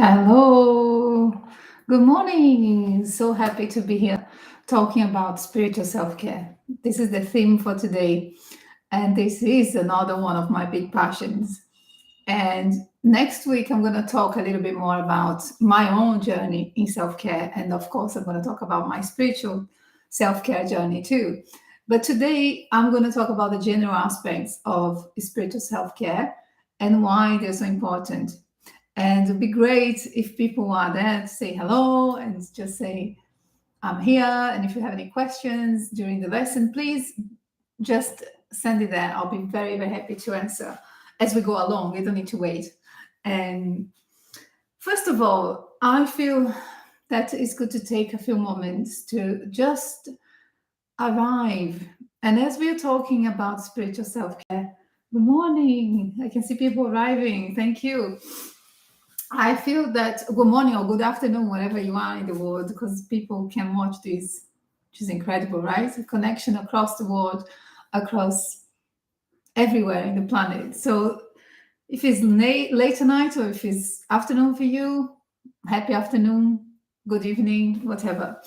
Hello. Good morning. So happy to be here talking about spiritual self care. This is the theme for today. And this is another one of my big passions. And next week, I'm going to talk a little bit more about my own journey in self care. And of course, I'm going to talk about my spiritual self care journey too. But today, I'm going to talk about the general aspects of spiritual self care and why they're so important. And it would be great if people are there to say hello and just say, I'm here. And if you have any questions during the lesson, please just send it there. I'll be very, very happy to answer as we go along. We don't need to wait. And first of all, I feel that it's good to take a few moments to just arrive. And as we are talking about spiritual self care, good morning. I can see people arriving. Thank you. I feel that good morning or good afternoon, wherever you are in the world, because people can watch this, which is incredible, right? A connection across the world, across everywhere in the planet. So if it's late night or if it's afternoon for you, happy afternoon, good evening, whatever.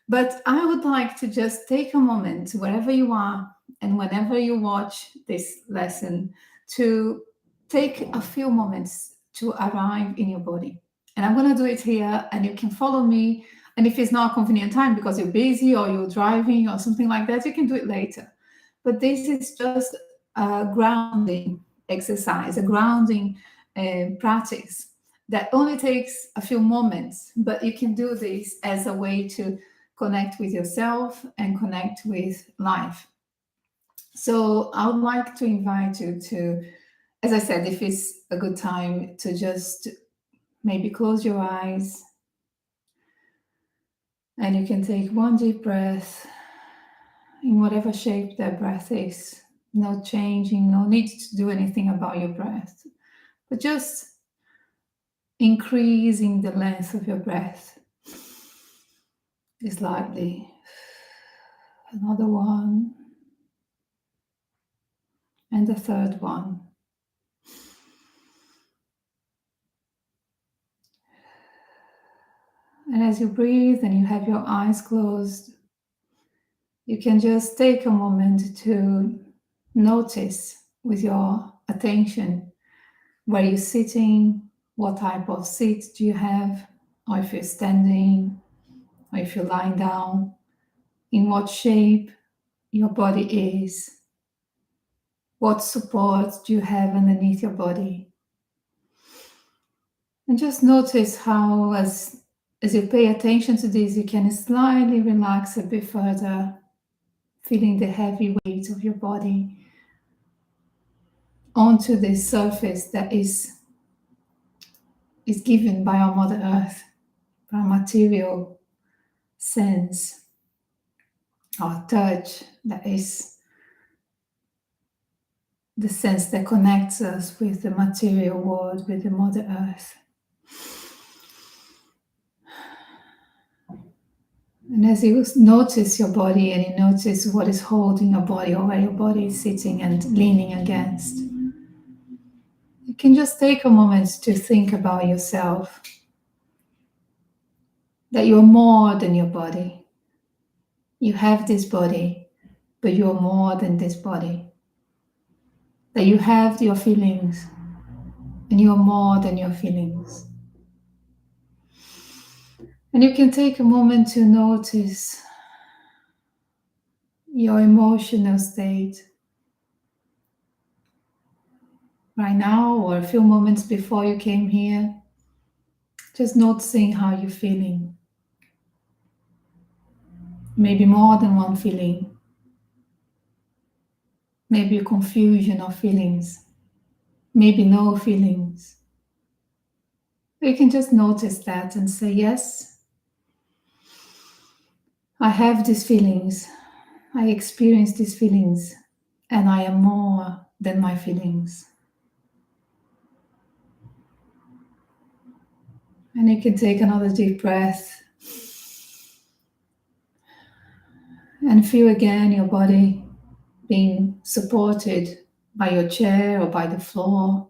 But I would like to just take a moment, wherever you are and whenever you watch this lesson, to take a few moments to arrive in your body. And I'm going to do it here, and you can follow me. And if it's not a convenient time because you're busy or you're driving or something like that, you can do it later. But this is just a grounding exercise, a grounding practice that only takes a few moments, but you can do this as a way to connect with yourself and connect with life. So I would like to invite you to, as I said, if it's a good time to just maybe close your eyes and you can take one deep breath in whatever shape that breath is. No changing, no need to do anything about your breath, but just increasing the length of your breath slightly. Another one. And the third one. And as you breathe and you have your eyes closed, you can just take a moment to notice with your attention where you're sitting, what type of seat do you have, or if you're standing, or if you're lying down, in what shape your body is, what support do you have underneath your body. And just notice how, as you pay attention to this, you can slightly relax a bit further, feeling the heavy weight of your body onto this surface that is given by our Mother Earth, by our material sense, our touch, that is the sense that connects us with the material world, with the Mother Earth. And as you notice your body and you notice what is holding your body or where your body is sitting and leaning against, you can just take a moment to think about yourself, that you're more than your body. You have this body, but you're more than this body. That you have your feelings, and you're more than your feelings. And you can take a moment to notice your emotional state right now or a few moments before you came here. Just noticing how you're feeling. Maybe more than one feeling. Maybe a confusion of feelings. Maybe no feelings. You can just notice that and say, yes, I have these feelings. I experience these feelings, and I am more than my feelings. And you can take another deep breath and feel again your body being supported by your chair or by the floor,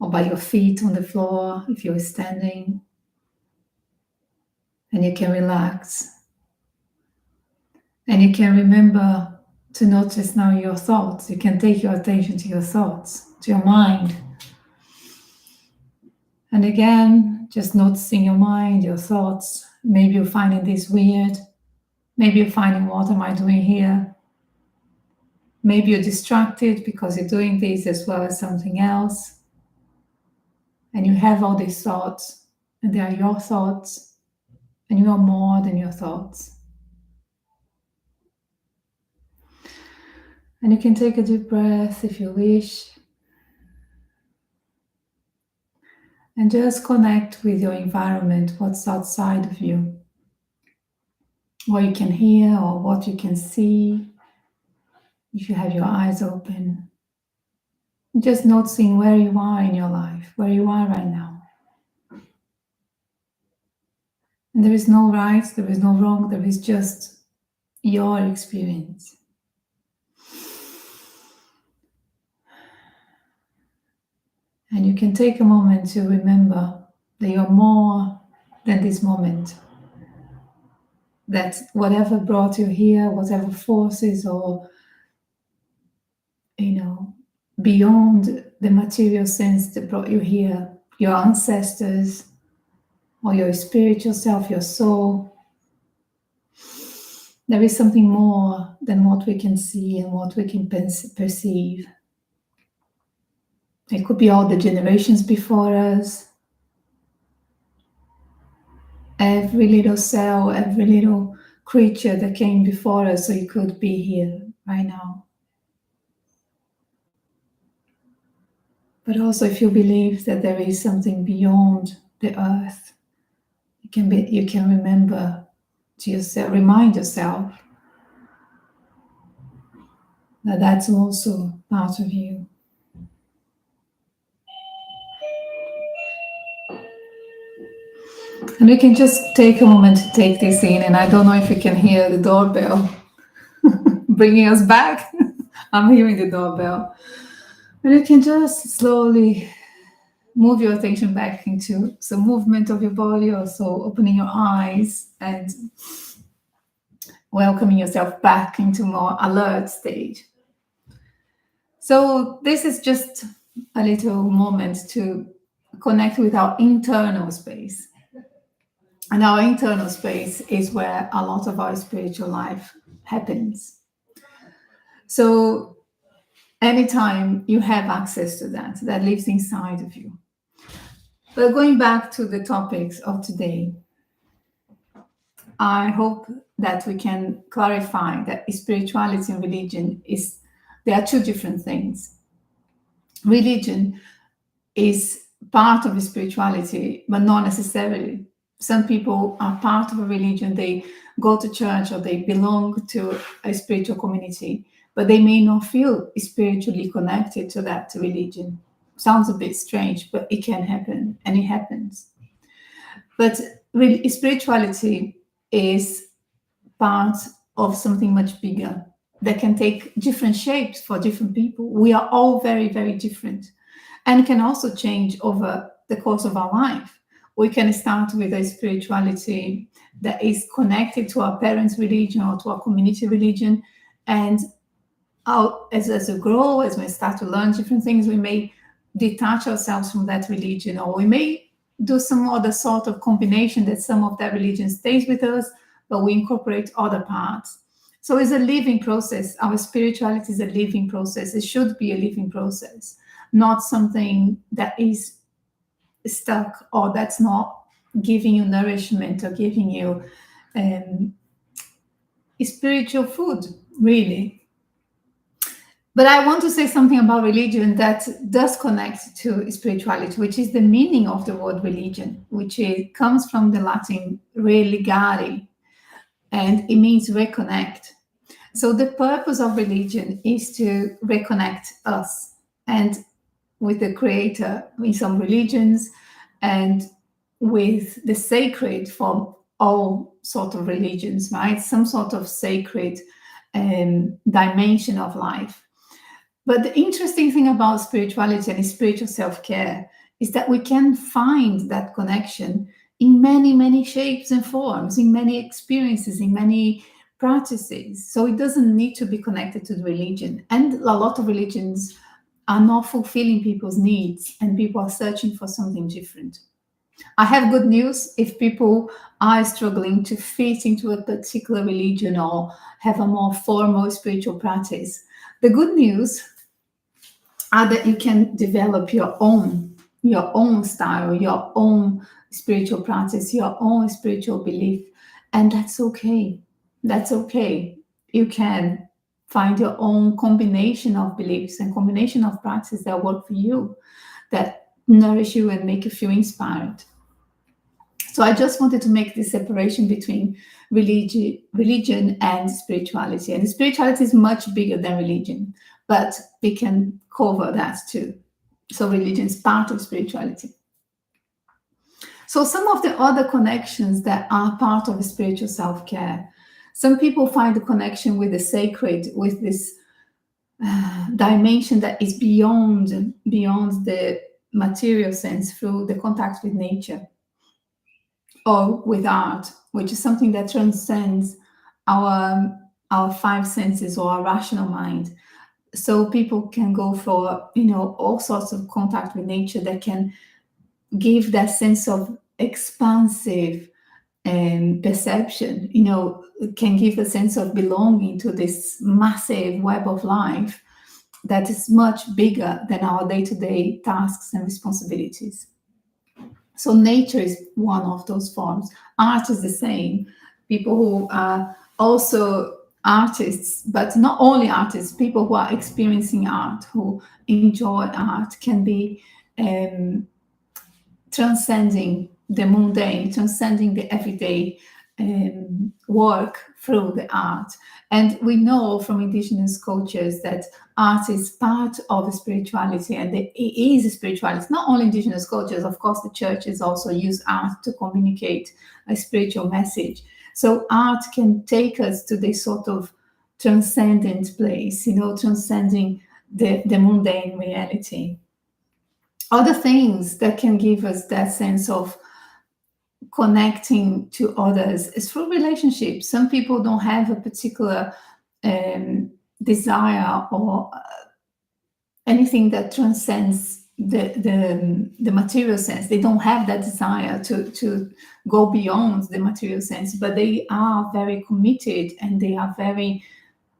or by your feet on the floor if you're standing. And you can relax. And you can remember to notice now your thoughts. You can take your attention to your thoughts, to your mind. And again, just noticing your mind, your thoughts. Maybe you're finding this weird. Maybe you're finding, what am I doing here? Maybe you're distracted because you're doing this as well as something else. And you have all these thoughts, and they are your thoughts, and you are more than your thoughts. And you can take a deep breath if you wish. And just connect with your environment, what's outside of you, what you can hear or what you can see, if you have your eyes open. Just noticing where you are in your life, where you are right now. And there is no right, there is no wrong, there is just your experience. And you can take a moment to remember that you're more than this moment. That whatever brought you here, whatever forces or, beyond the material sense that brought you here, your ancestors, or your spiritual self, your soul, there is something more than what we can see and what we can perceive. It could be all the generations before us, every little cell, every little creature that came before us, so you could be here right now. But also, if you believe that there is something beyond the earth, you can remember to yourself, remind yourself that that's also part of you. And we can just take a moment to take this in. And I don't know if you can hear the doorbell bringing us back. I'm hearing the doorbell. And you can just slowly move your attention back into some movement of your body, also opening your eyes and welcoming yourself back into more alert stage. So this is just a little moment to connect with our internal space. And our internal space is where a lot of our spiritual life happens. So anytime you have access to that lives inside of you. But going back to the topics of today, I hope that we can clarify that spirituality and religion they are two different things. Religion is part of spirituality, but not necessarily. Some people are part of a religion, they go to church or they belong to a spiritual community, but they may not feel spiritually connected to that religion. Sounds a bit strange, but it can happen, and it happens. But spirituality is part of something much bigger that can take different shapes for different people. We are all very, very different, and can also change over the course of our life. We can start with a spirituality that is connected to our parents' religion or to our community religion, and as we grow, as we start to learn different things, we may detach ourselves from that religion, or we may do some other sort of combination that some of that religion stays with us, but we incorporate other parts. So it's a living process. Our spirituality is a living process. It should be a living process, not something that is stuck or that's not giving you nourishment or giving you spiritual food, really. But I want to say something about religion that does connect to spirituality, which is the meaning of the word religion, which comes from the Latin religare, and it means reconnect. So the purpose of religion is to reconnect us and with the Creator in some religions, and with the sacred from all sort of religions, right? Some sort of sacred dimension of life. But the interesting thing about spirituality and spiritual self care is that we can find that connection in many, many shapes and forms, in many experiences, in many practices. So it doesn't need to be connected to the religion. And a lot of religions are not fulfilling people's needs, and people are searching for something different. I have good news if people are struggling to fit into a particular religion or have a more formal spiritual practice. The good news are that you can develop your own style, your own spiritual practice, your own spiritual belief, and that's okay. That's okay. You can find your own combination of beliefs and combination of practices that work for you, that nourish you and make you feel inspired. So I just wanted to make this separation between religion and spirituality. And spirituality is much bigger than religion, but we can cover that too. So religion is part of spirituality. So some of the other connections that are part of spiritual self-care. Some people find the connection with the sacred, with this dimension that is beyond the material sense through the contact with nature or with art, which is something that transcends our our five senses or our rational mind. So people can go for all sorts of contact with nature that can give that sense of expansive perception. Can give a sense of belonging to this massive web of life that is much bigger than our day-to-day tasks and responsibilities. So nature is one of those forms. Art is the same. People who are also artists, but not only artists, people who are experiencing art, who enjoy art, can be um, transcending the mundane, transcending the everyday work through the art. And we know from indigenous cultures that art is part of spirituality, and it is spirituality. Not only indigenous cultures, of course, the churches also use art to communicate a spiritual message. So art can take us to this sort of transcendent place, transcending the mundane reality. Other things that can give us that sense of connecting to others is through relationships. Some people don't have a particular desire or anything that transcends the material sense. They don't have that desire to go beyond the material sense, but they are very committed, and they are very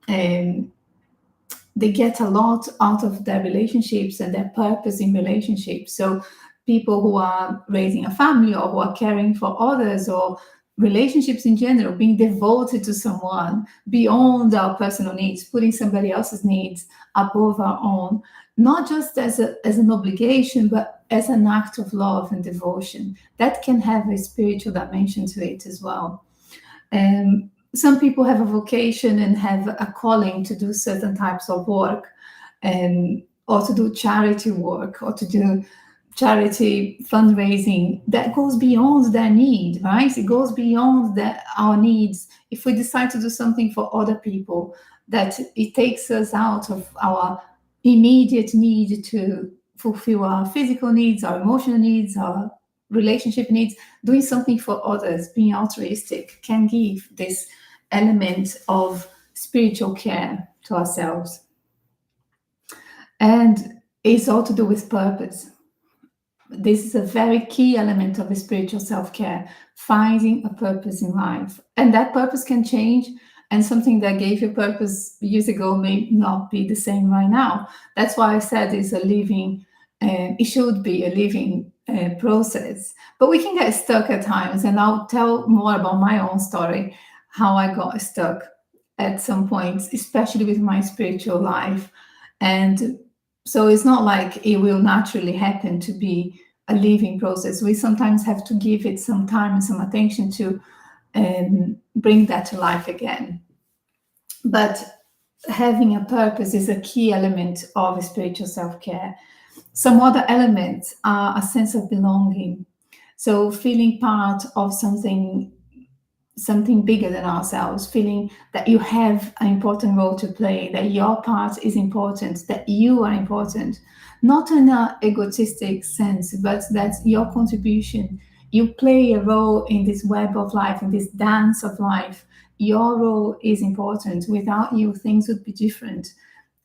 they get a lot out of their relationships and their purpose in relationships. So people who are raising a family or who are caring for others, or relationships in general, being devoted to someone beyond our personal needs, putting somebody else's needs above our own, not just as an obligation, but as an act of love and devotion. That can have a spiritual dimension to it as well. Some people have a vocation and have a calling to do certain types of work, or to do charity work, or to do charity fundraising that goes beyond their need, right? It goes beyond our needs. If we decide to do something for other people, that it takes us out of our immediate need to fulfill our physical needs, our emotional needs, our relationship needs. Doing something for others, being altruistic, can give this element of spiritual care to ourselves. And it's all to do with purpose. This is a very key element of the spiritual self-care, finding a purpose in life. And that purpose can change, and something that gave you purpose years ago may not be the same right now. That's why I said it's a living, it should be a living process. But we can get stuck at times, and I'll tell more about my own story, how I got stuck at some points, especially with my spiritual life. And so it's not like it will naturally happen to be a living process. We sometimes have to give it some time and some attention to bring that to life again. But having a purpose is a key element of spiritual self-care. Some other elements are a sense of belonging. So feeling part of something something bigger than ourselves, feeling that you have an important role to play, that your part is important, that you are important, not in an egotistic sense, but that your contribution, you play a role in this web of life, in this dance of life. Your role is important. Without you, things would be different.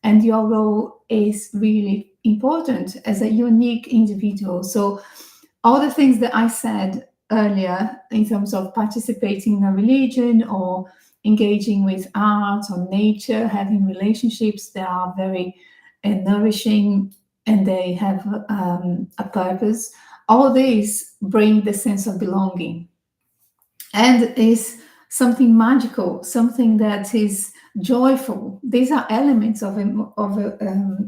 And your role is really important as a unique individual. So all the things that I said earlier in terms of participating in a religion or engaging with art or nature, having relationships that are very nourishing and they have a purpose, all these bring the sense of belonging and is something magical, something that is joyful. These are elements of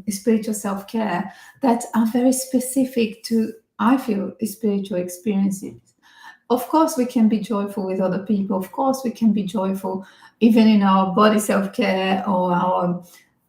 spiritual self care that are very specific to, I feel, spiritual experiences. Of course, we can be joyful with other people. Of course, we can be joyful even in our body self care or our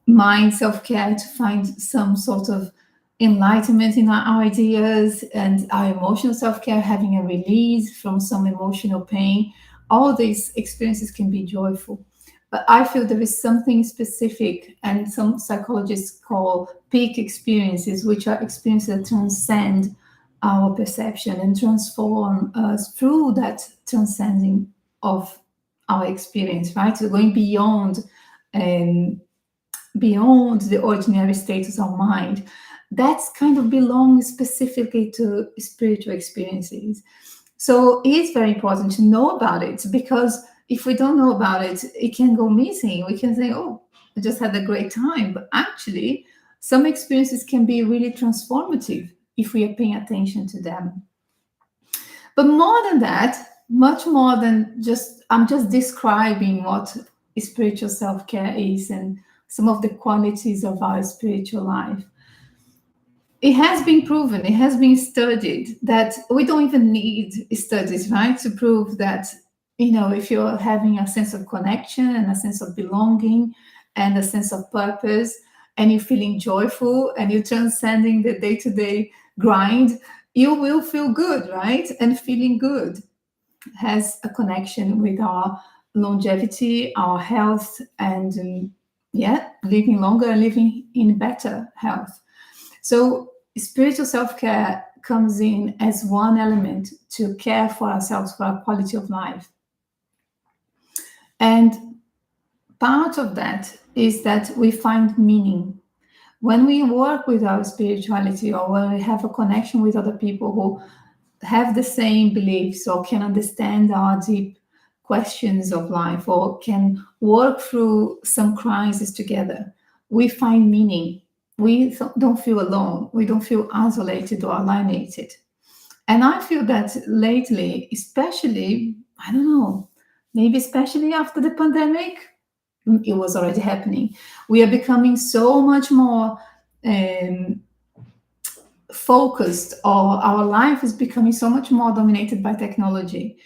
mind self care to find some sort of enlightenment in our ideas and our emotional self care, having a release from some emotional pain. All these experiences can be joyful. But I feel there is something specific, and some psychologists call peak experiences, which are experiences that transcend our perception and transform us through that transcending of our experience, right? So going um, beyond the ordinary status of mind. That's kind of belongs specifically to spiritual experiences. So it's very important to know about it, because if we don't know about it, it can go missing. We can say, oh, I just had a great time. But actually, some experiences can be really transformative if we are paying attention to them. But more than that, much more than just, I'm just describing what spiritual self care is and some of the qualities of our spiritual life. It has been proven, it has been studied that we don't even need studies, right, to prove that, if you're having a sense of connection and a sense of belonging and a sense of purpose, and you're feeling joyful and you're transcending the day-to-day grind, you will feel good, right? And feeling good has a connection with our longevity, our health, and yeah, living longer and living in better health. So spiritual self-care comes in as one element to care for ourselves, for our quality of life. And part of that is that we find meaning. When we work with our spirituality, or when we have a connection with other people who have the same beliefs or can understand our deep questions of life or can work through some crises together, we find meaning. We don't feel alone. We don't feel isolated or alienated. And I feel that lately, especially, I don't know, maybe especially after the pandemic, it was already happening. We are becoming so much more um, focused, or our life is becoming so much more dominated by technology.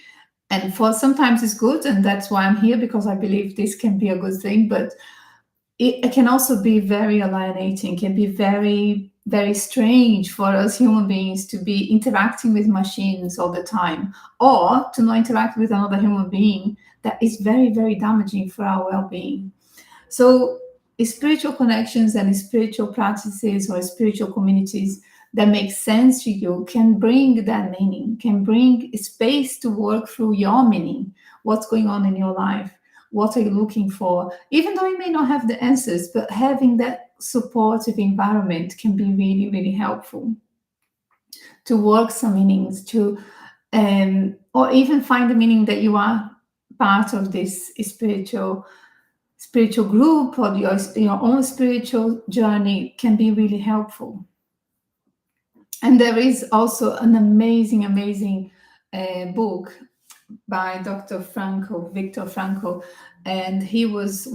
And for sometimes it's good, and that's why I'm here, because I believe this can be a good thing. But it can also be very alienating, can be very, very strange for us human beings to be interacting with machines all the time, or to not interact with another human being. That is very, very damaging for our well-being. So spiritual connections and spiritual practices or spiritual communities that make sense to you can bring that meaning, can bring space to work through your meaning, what's going on in your life, what are you looking for, even though you may not have the answers. But having that supportive environment can be really, really helpful to work some meanings, to or even find the meaning that you are part of this spiritual group, or your own spiritual journey can be really helpful. And there is also an amazing book by Dr. Franco, Viktor Frankl, and he was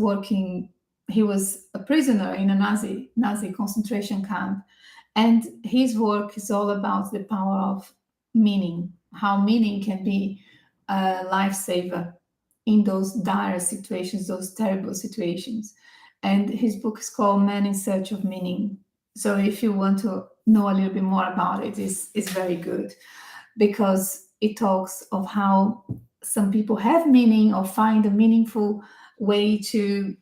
a prisoner in a Nazi concentration camp, and his work is all about the power of meaning, how meaning can be a lifesaver in those dire situations, those terrible situations. And his book is called Man in Search of Meaning. So if you want to know a little bit more about it, it's very good, because it talks of how some people have meaning or find a meaningful way to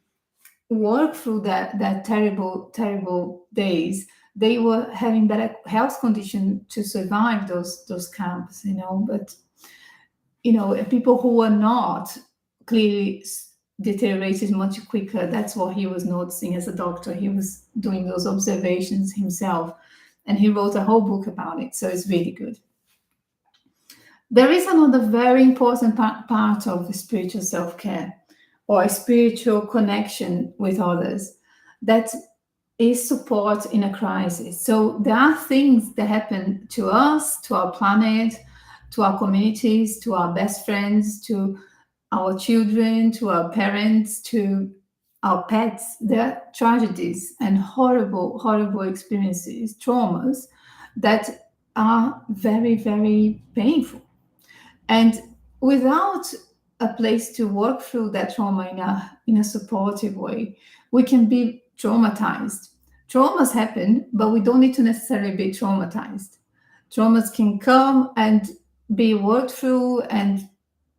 work through that terrible days, they were having better health condition to survive those camps, but people who were not clearly deteriorated much quicker. That's what he was noticing as a doctor. He was doing those observations himself, and he wrote a whole book about it, so it's really good. There is another very important part of spiritual self-care or a spiritual connection with others, that is support in a crisis. So there are things that happen to us, to our planet, to our communities, to our best friends, to our children, to our parents, to our pets. There are tragedies and horrible, horrible experiences, traumas that are very, very painful. And without a place to work through that trauma in a supportive way, we can be traumatized. Traumas happen, but we don't need to necessarily be traumatized. Traumas can come and be worked through, and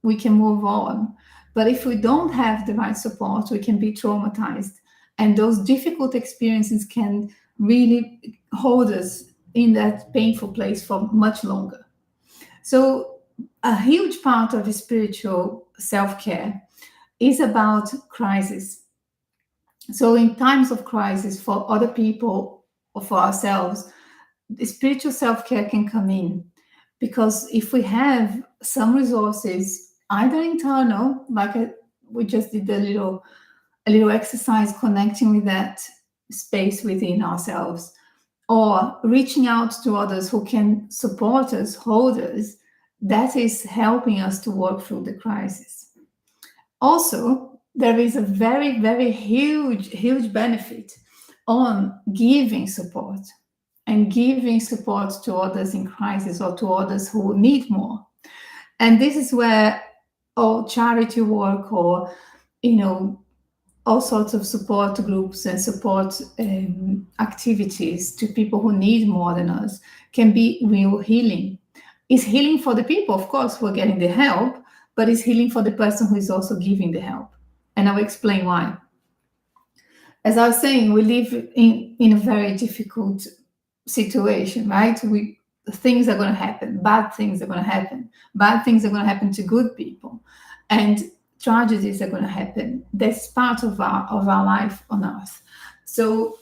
we can move on. But if we don't have the right support, we can be traumatized. And those difficult experiences can really hold us in that painful place for much longer. So, a huge part of spiritual self care is about crisis. So, in times of crisis for other people or for ourselves, the spiritual self care can come in, because if we have some resources, either internal, we just did a little exercise connecting with that space within ourselves, or reaching out to others who can support us, hold us, that is helping us to work through the crisis. Also, there is a very, very huge, huge benefit on giving support and giving support to others in crisis or to others who need more. And this is where all charity work or, all sorts of support groups and support activities to people who need more than us can be real healing. It's healing for the people, of course, who are getting the help, but it's healing for the person who is also giving the help. And I'll explain why. As I was saying, we live in a very difficult situation, right? Things are going to happen. Bad things are going to happen. Bad things are going to happen to good people, and tragedies are going to happen. That's part of our life on Earth. So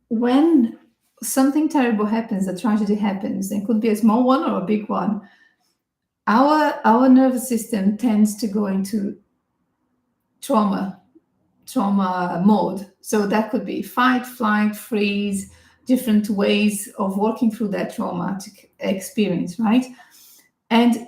when something terrible happens, a tragedy happens, it could be a small one or a big one, our nervous system tends to go into trauma mode. So that could be fight, flight, freeze, different ways of working through that traumatic experience, right? And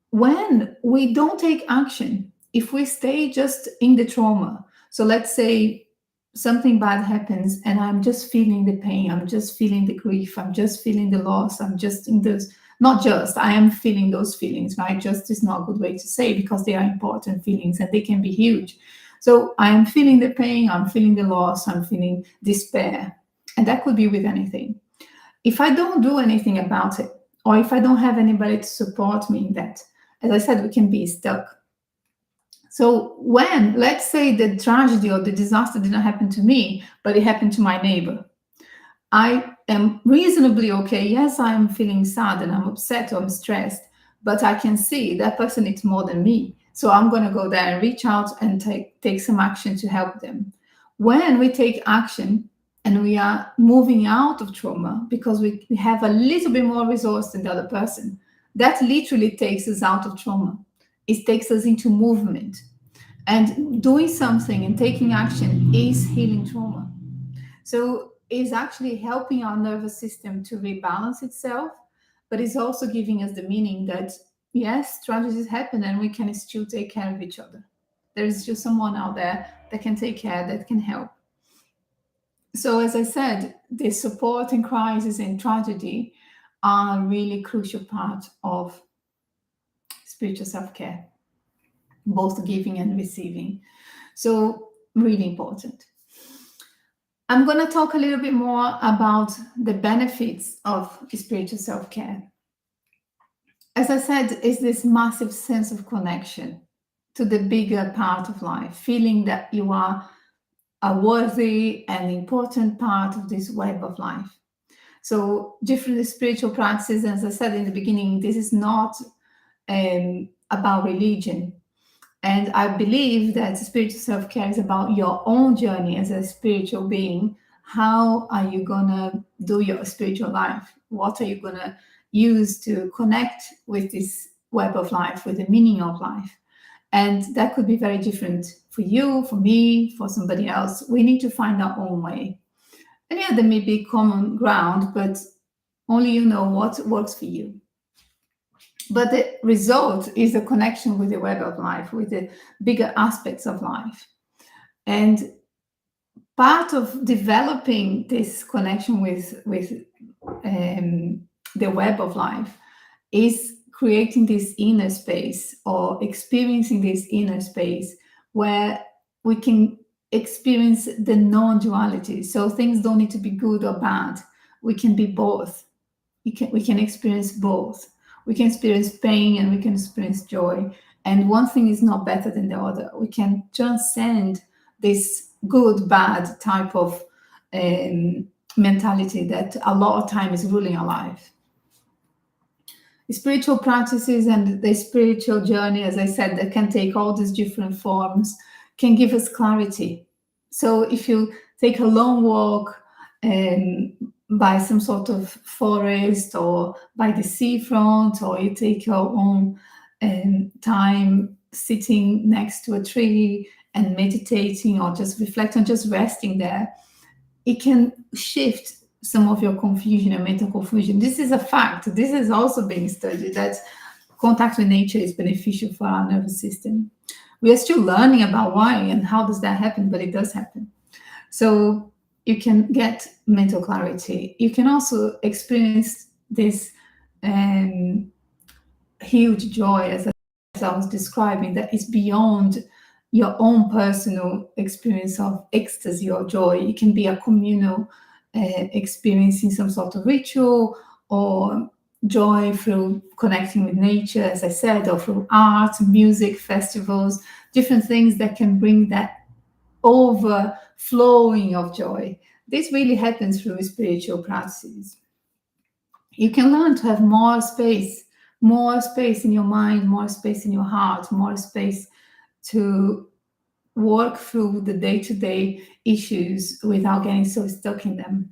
when we don't take action, if we stay just in the trauma, so let's say something bad happens and I'm just feeling the pain, I'm just feeling the grief, I'm just feeling the loss, I'm just in those, not just, I am feeling those feelings, right? Just is not a good way to say, because they are important feelings and they can be huge. So I am feeling the pain, I'm feeling the loss, I'm feeling despair. And that could be with anything. If I don't do anything about it, or if I don't have anybody to support me in that, as I said, we can be stuck. So when, let's say, the tragedy or the disaster didn't happen to me, but it happened to my neighbor, I am reasonably okay. Yes, I'm feeling sad and I'm upset or I'm stressed, but I can see that person needs more than me. So I'm going to go there and reach out and take some action to help them. When we take action and we are moving out of trauma because we have a little bit more resource than the other person, that literally takes us out of trauma. It takes us into movement. And doing something and taking action is healing trauma. So it's actually helping our nervous system to rebalance itself, but it's also giving us the meaning that, yes, tragedies happen and we can still take care of each other. There is still someone out there that can take care, that can help. So as I said, the support in crisis and tragedy are a really crucial part of spiritual self-care, both giving and receiving. So really important. I'm going to talk a little bit more about the benefits of spiritual self-care. as I said, is this massive sense of connection to the bigger part of life, feeling that you are a worthy and important part of this web of life. So different spiritual practices, as I said in the beginning, this is not about religion. And I believe that spiritual self care is about your own journey as a spiritual being. How are you going to do your spiritual life? What are you going to use to connect with this web of life, with the meaning of life? And that could be very different for you, for me, for somebody else. We need to find our own way. And yeah, there may be common ground, but only you know what works for you. But the result is a connection with the web of life, with the bigger aspects of life. And part of developing this connection with the web of life is creating this inner space or experiencing this inner space where we can experience the non-duality. So things don't need to be good or bad. We can be both. We can experience both. We can experience pain and we can experience joy. And one thing is not better than the other. We can transcend this good, bad type of mentality that a lot of time is ruling our life. Spiritual practices and the spiritual journey, as I said, that can take all these different forms, can give us clarity. So if you take a long walk by some sort of forest or by the seafront, or you take your own time sitting next to a tree and meditating or just reflecting, just resting there, it can shift some of your confusion and mental confusion. This is a fact. This is also being studied, that contact with nature is beneficial for our nervous system. We are still learning about why and how does that happen, but it does happen. So you can get mental clarity. You can also experience this huge joy, as I was describing, that is beyond your own personal experience of ecstasy or joy. It can be a communal experiencing some sort of ritual, or joy through connecting with nature, as I said, or through art, music, festivals, different things that can bring that overflowing of joy. This really happens through spiritual practices. You can learn to have more space in your mind, more space in your heart, more space to work through the day-to-day issues without getting so stuck in them.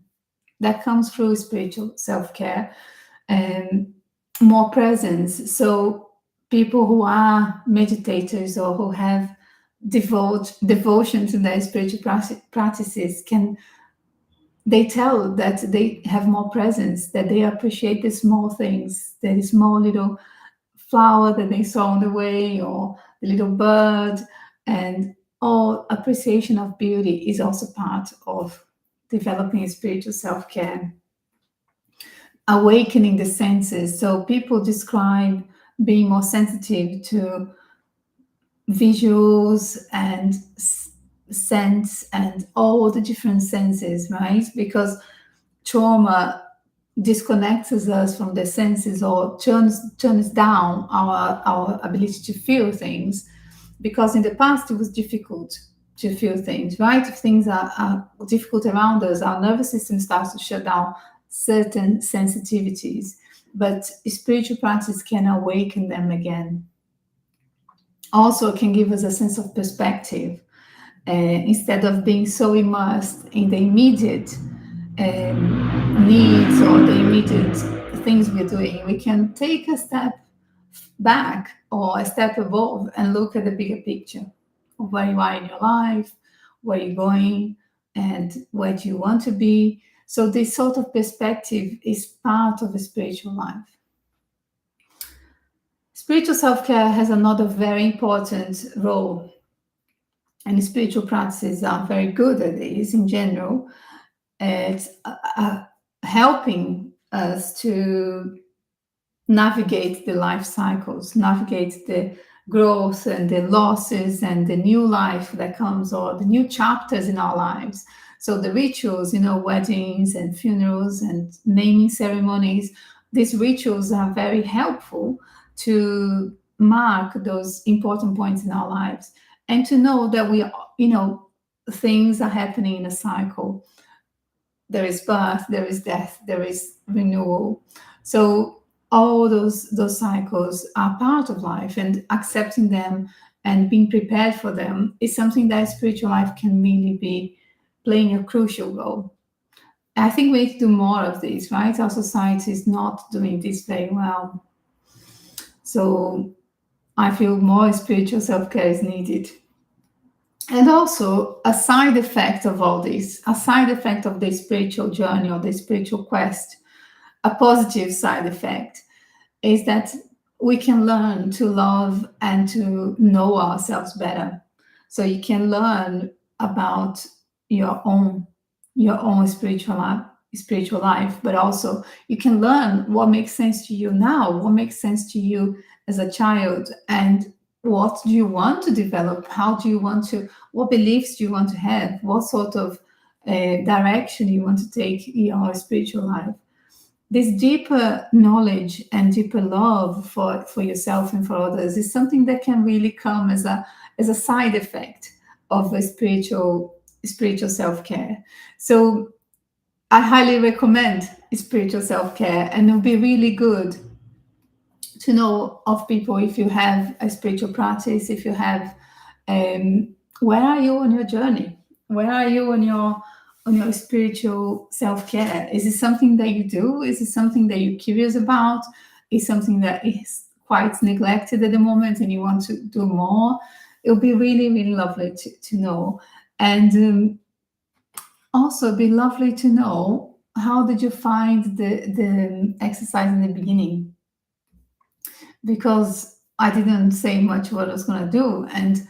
That comes through spiritual self-care and more presence. So people who are meditators or who have devotion to their spiritual practices they tell that they have more presence, that they appreciate the small things, the small little flower that they saw on the way, or the little bird, and all appreciation of beauty is also part of developing spiritual self-care. Awakening the senses. So people describe being more sensitive to visuals and sense and all the different senses, right? Because trauma disconnects us from the senses or turns down our ability to feel things, because in the past it was difficult to feel things, right? If things are difficult around us, our nervous system starts to shut down certain sensitivities, but spiritual practice can awaken them again. Also can give us a sense of perspective. Instead of being so immersed in the immediate needs or the immediate things we're doing, we can take a step back or a step above and look at the bigger picture of where you are in your life, where you're going, and where do you want to be. So this sort of perspective is part of a spiritual life. Spiritual self-care has another very important role, and spiritual practices are very good at this in general. It's helping us to navigate the life cycles, navigate the growth and the losses and the new life that comes, or the new chapters in our lives. So the rituals, weddings and funerals and naming ceremonies these rituals are very helpful to mark those important points in our lives and to know that things are happening in a cycle. There is birth, there is death, there is renewal. So all those cycles are part of life, and accepting them and being prepared for them is something that spiritual life can really be playing a crucial role. I think we need to do more of this, right? Our society is not doing this very well. So I feel more spiritual self-care is needed. And also, a side effect of all this, a side effect of the spiritual journey or the spiritual quest, a positive side effect, is that we can learn to love and to know ourselves better. So you can learn about your own your own spiritual life, but also you can learn what makes sense to you now, what makes sense to you as a child, and what do you want to develop, how do you want to, what beliefs do you want to have, what sort of direction you want to take your spiritual life. This deeper knowledge and deeper love for yourself and for others is something that can really come as a side effect of a spiritual self-care. So I highly recommend spiritual self-care, and it'll be really good to know of people if you have a spiritual practice, if you have where are you on your journey, where are you on your spiritual self-care. Is it something that you do? Is it something that you're curious about? Is something that is quite neglected at the moment and you want to do more? It'll be really, really lovely to know. And also be lovely to know, how did you find the exercise in the beginning? Because I didn't say much what I was going to do. And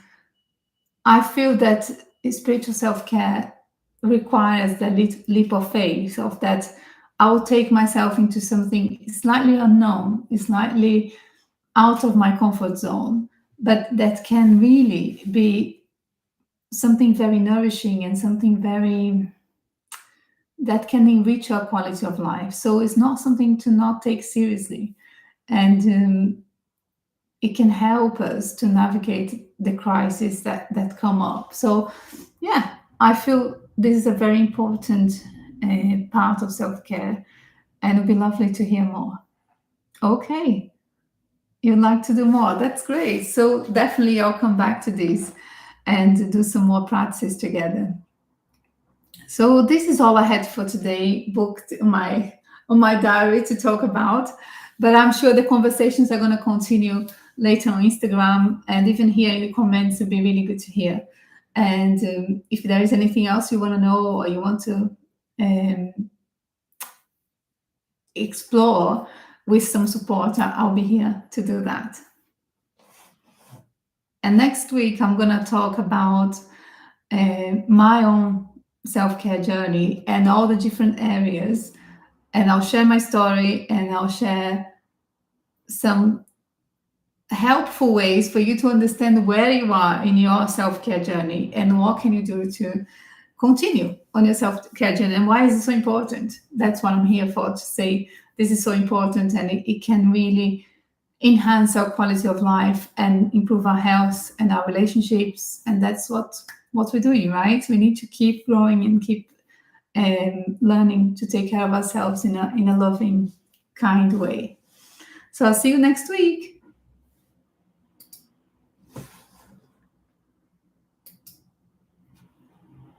I feel that spiritual self-care requires the leap of faith, of that I will take myself into something slightly unknown, slightly out of my comfort zone, but that can really be something very nourishing and something very that can enrich our quality of life. So it's not something to not take seriously. And it can help us to navigate the crises that come up. So, yeah, I feel this is a very important part of self care, and it'd be lovely to hear more. Okay, you'd like to do more? That's great. So, definitely, I'll come back to this and do some more practices together. So, this is all I had for today, booked on my diary to talk about. But I'm sure the conversations are going to continue later on Instagram, and even here in the comments. It'd be really good to hear. And if there is anything else you want to know or you want to um, explore with some support, I'll be here to do that. And next week, I'm going to talk about my own self-care journey and all the different areas. And I'll share my story, and I'll share some helpful ways for you to understand where you are in your self-care journey and what can you do to continue on your self-care journey, and why is it so important. That's what I'm here for, to say this is so important, and it can really enhance our quality of life and improve our health and our relationships. And that's what we're doing, right? We need to keep growing and keep learning to take care of ourselves in a loving, kind way. So I'll see you next week.